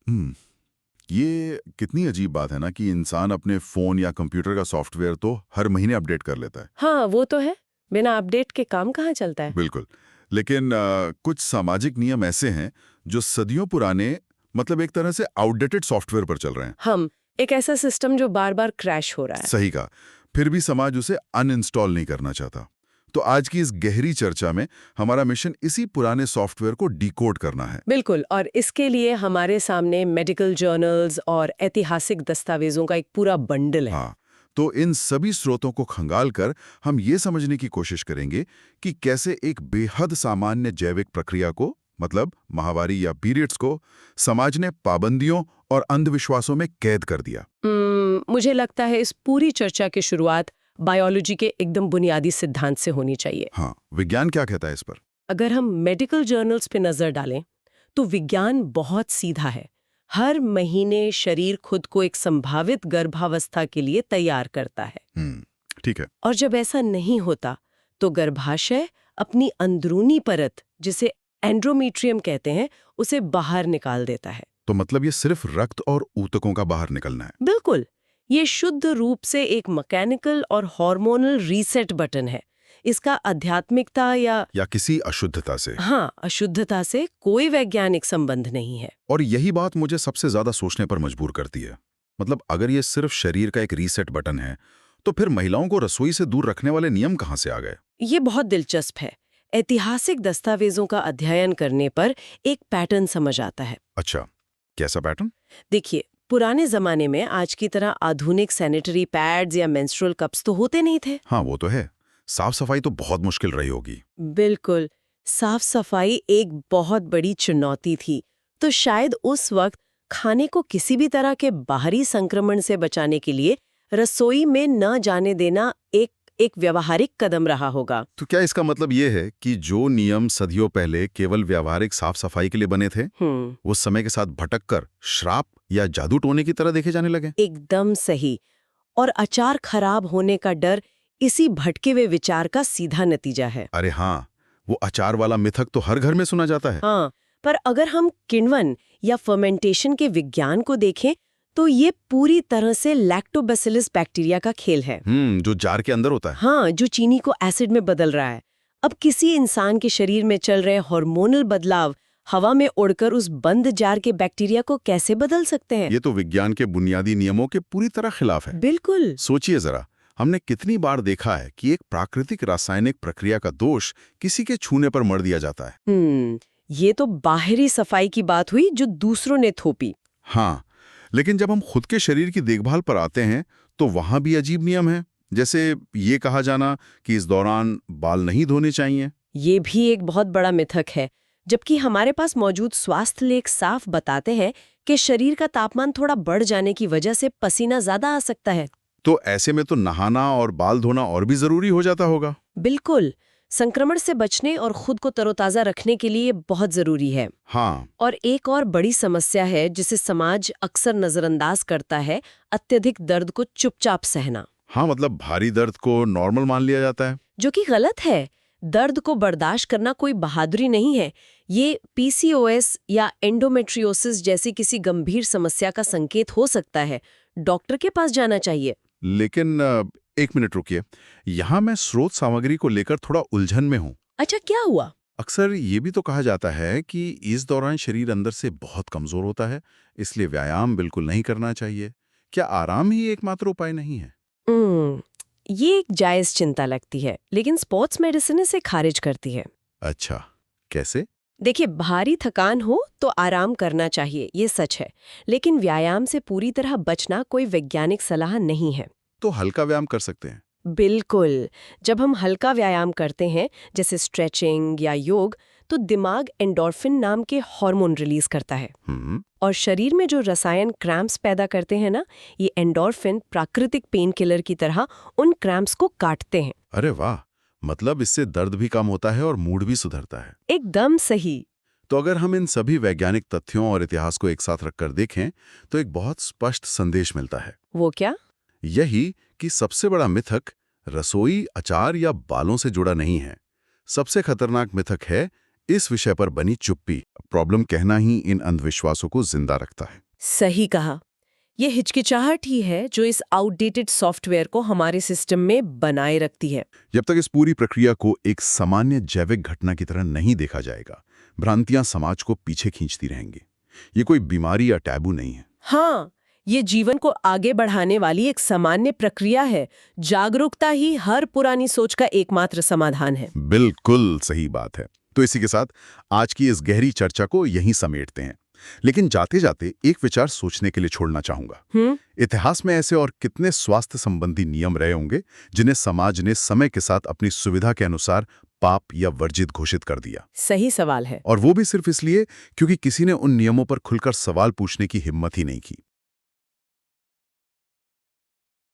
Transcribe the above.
हम्म ये कितनी अजीब बात है ना कि इंसान अपने फोन या कंप्यूटर का सॉफ्टवेयर तो हर महीने अपडेट कर लेता है। हाँ, वो तो है। बिना अपडेट के काम कहाँ चलता है। बिल्कुल। लेकिन कुछ सामाजिक नियम ऐसे हैं जो सदियों पुराने, मतलब एक तरह से आउटडेटेड सॉफ्टवेयर पर चल रहे हैं। हम एक ऐसा सिस्टम जो बार बार क्रैश हो रहा है। सही कहा। फिर भी समाज उसे अनइंस्टॉल नहीं करना चाहता। तो आज की इस गहरी चर्चा में हमारा मिशन इसी पुराने सॉफ्टवेयर को डिकोड करना है। बिल्कुल। और इसके लिए हमारे सामने मेडिकल जर्नल्स और ऐतिहासिक दस्तावेजों का एक पूरा बंडल है। हाँ, तो इन सभी स्रोतों को खंगाल कर हम ये समझने की कोशिश करेंगे कि कैसे एक बेहद सामान्य जैविक प्रक्रिया को, मतलब माहवारी या पीरियड्स को, समाज ने पाबंदियों और अंधविश्वासों में कैद कर दिया। मुझे लगता है इस पूरी चर्चा की शुरुआत बायोलॉजी के एकदम बुनियादी सिद्धांत से होनी चाहिए। हाँ, विज्ञान क्या कहता है इस पर? अगर हम मेडिकल जर्नल्स पे नजर डालें तो विज्ञान बहुत सीधा है। हर महीने शरीर खुद को एक संभावित गर्भावस्था के लिए तैयार करता है। ठीक है। और जब ऐसा नहीं होता तो गर्भाशय अपनी अंदरूनी परत, जिसे एंड्रोमीट्रियम कहते हैं, उसे बाहर निकाल देता है। तो मतलब ये सिर्फ रक्त और ऊतकों का बाहर निकलना है? बिल्कुल। ये शुद्ध रूप से एक मैकेनिकल और हार्मोनल रीसेट बटन है। इसका आध्यात्मिकता या किसी अशुद्धता से? हाँ, अशुद्धता से कोई वैज्ञानिक संबंध नहीं है। और यही बात मुझे सबसे ज्यादा सोचने पर मजबूर करती है। मतलब अगर ये सिर्फ शरीर का एक रीसेट बटन है, तो फिर महिलाओं को रसोई से दूर रखने वाले नियम कहाँ से आ गए? ये बहुत दिलचस्प है। ऐतिहासिक दस्तावेजों का अध्ययन करने पर एक पैटर्न समझ आता है। अच्छा, कैसा पैटर्न? देखिए, पुराने जमाने में आज की तरह आधुनिक सैनिटरी पैड्स या मेंस्ट्रुअल कप्स तो होते नहीं थे। हाँ, वो तो है। साफ सफाई तो बहुत मुश्किल रही होगी। बिल्कुल। साफ सफाई एक बहुत बड़ी चुनौती थी। तो शायद उस वक्त खाने को किसी भी तरह के बाहरी संक्रमण से बचाने के लिए रसोई में न जाने देना एक एक व्यावहारिक कदम रहा होगा। तो क्या इसका मतलब ये है कि जो नियम सदियों पहले केवल व्यावहारिक साफ सफाई के लिए बने थे, वो समय के साथ भटककर श्राप या जादू टोने की तरह देखे जाने लगे? एकदम सही। और अचार खराब होने का डर इसी भटके हुए विचार का सीधा नतीजा है। अरे हाँ, वो अचार वाला मिथक तो हर घर में सुना जाता है। हाँ, पर अगर हम किण्वन या फर्मेंटेशन के विज्ञान को देखें तो ये पूरी तरह से लैक्टोबैसिलस बैक्टीरिया का खेल है। जो जार के अंदर होता है। हाँ, जो चीनी को एसिड में बदल रहा है। अब किसी इंसान के शरीर में चल रहे हार्मोनल बदलाव हवा में उड़कर उस बंद जार के बैक्टीरिया को कैसे बदल सकते हैं? ये तो विज्ञान के बुनियादी नियमों के पूरी तरह खिलाफ है। बिल्कुल। सोचिए जरा, हमने कितनी बार देखा है कि एक प्राकृतिक रासायनिक प्रक्रिया का दोष किसी के छूने पर मढ़ दिया जाता है। ये तो बाहरी सफाई की बात हुई जो दूसरों ने थोपी। हाँ, लेकिन जब हम खुद के शरीर की देखभाल पर आते हैं तो वहां भी अजीब नियम है। जैसे ये कहा जाना कि इस दौरान बाल नहीं धोने चाहिए। ये भी एक बहुत बड़ा मिथक है। जबकि हमारे पास मौजूद स्वास्थ्य लेख साफ बताते हैं कि शरीर का तापमान थोड़ा बढ़ जाने की वजह से पसीना ज्यादा आ सकता है। तो ऐसे में तो नहाना और बाल धोना और भी जरूरी हो जाता होगा। बिल्कुल। संक्रमण से बचने और खुद को तरोताजा रखने के लिए बहुत जरूरी है। हाँ। और एक और बड़ी समस्या है जिसे समाज अक्सर नजरअंदाज करता है, अत्यधिक दर्द को चुपचाप सहना। हाँ, मतलब भारी दर्द को नॉर्मल मान लिया जाता है। जो कि गलत है। दर्द को बर्दाश्त करना कोई बहादुरी नहीं है। ये पीसीओएस या एंडोमेट्रियोसिस जैसी किसी गंभीर समस्या का संकेत हो सकता है। डॉक्टर के पास जाना चाहिए। लेकिन एक मिनट रुकिए, यहाँ मैं स्रोत सामग्री को लेकर थोड़ा उलझन में हूँ। अच्छा, क्या हुआ? अक्सर ये भी तो कहा जाता है कि इस दौरान शरीर अंदर से बहुत कमजोर होता है, इसलिए व्यायाम बिल्कुल नहीं करना चाहिए। क्या आराम ही एकमात्र उपाय नहीं है? ये एक जायज चिंता लगती है, लेकिन स्पोर्ट्स मेडिसिन इसे खारिज करती है। अच्छा, कैसे? देखिए, भारी थकान हो तो आराम करना चाहिए, ये सच है। लेकिन व्यायाम से पूरी तरह बचना कोई वैज्ञानिक सलाह नहीं है। तो हल्का व्यायाम कर सकते हैं? बिल्कुल। जब हम हल्का व्यायाम करते हैं, जैसे स्ट्रेचिंग या योग, तो दिमाग एंडोर्फिन नाम के हार्मोन रिलीज करता है। और शरीर में जो रसायन क्रैम्प्स पैदा करते हैं ना, ये एंडोर्फिन प्राकृतिक पेन किलर की तरह उन क्रैम्प्स को काटते हैं। अरे वाह, मतलब इससे दर्द भी कम होता है और मूड भी सुधरता है। एकदम सही। तो अगर हम इन सभी वैज्ञानिक तथ्यों और इतिहास को एक साथ रखकर देखें तो एक बहुत स्पष्ट संदेश मिलता है। वो क्या? यही कि सबसे बड़ा मिथक रसोई, अचार या बालों से जुड़ा नहीं है। सबसे खतरनाक मिथक है इस विषय पर बनी चुप्पी, प्रॉब्लम कहना ही इन अंधविश्वासों को जिंदा रखता है। सही कहा। ये हिचकिचाहट ही है जो इस आउटडेटेड सॉफ्टवेयर को हमारे सिस्टम में बनाए रखती है। जब तक इस पूरी प्रक्रिया को एक सामान्य जैविक घटना की तरह नहीं देखा जाएगा, भ्रांतियां समाज को पीछे खींचती रहेंगी। ये कोई बीमारी या टैबू नहीं है। हाँ, ये जीवन को आगे बढ़ाने वाली एक सामान्य प्रक्रिया है। जागरूकता ही हर पुरानी सोच का एकमात्र समाधान है। बिल्कुल सही बात है। तो इसी के साथ आज की इस गहरी चर्चा को यहीं समेटते हैं। लेकिन जाते जाते एक विचार सोचने के लिए छोड़ना चाहूंगा। इतिहास में ऐसे और कितने स्वास्थ्य संबंधी नियम रहे होंगे जिन्हें समाज ने समय के साथ अपनी सुविधा के अनुसार पाप या वर्जित घोषित कर दिया। सही सवाल है। और वो भी सिर्फ इसलिए क्योंकि किसी ने उन नियमों पर खुलकर सवाल पूछने की हिम्मत ही नहीं की।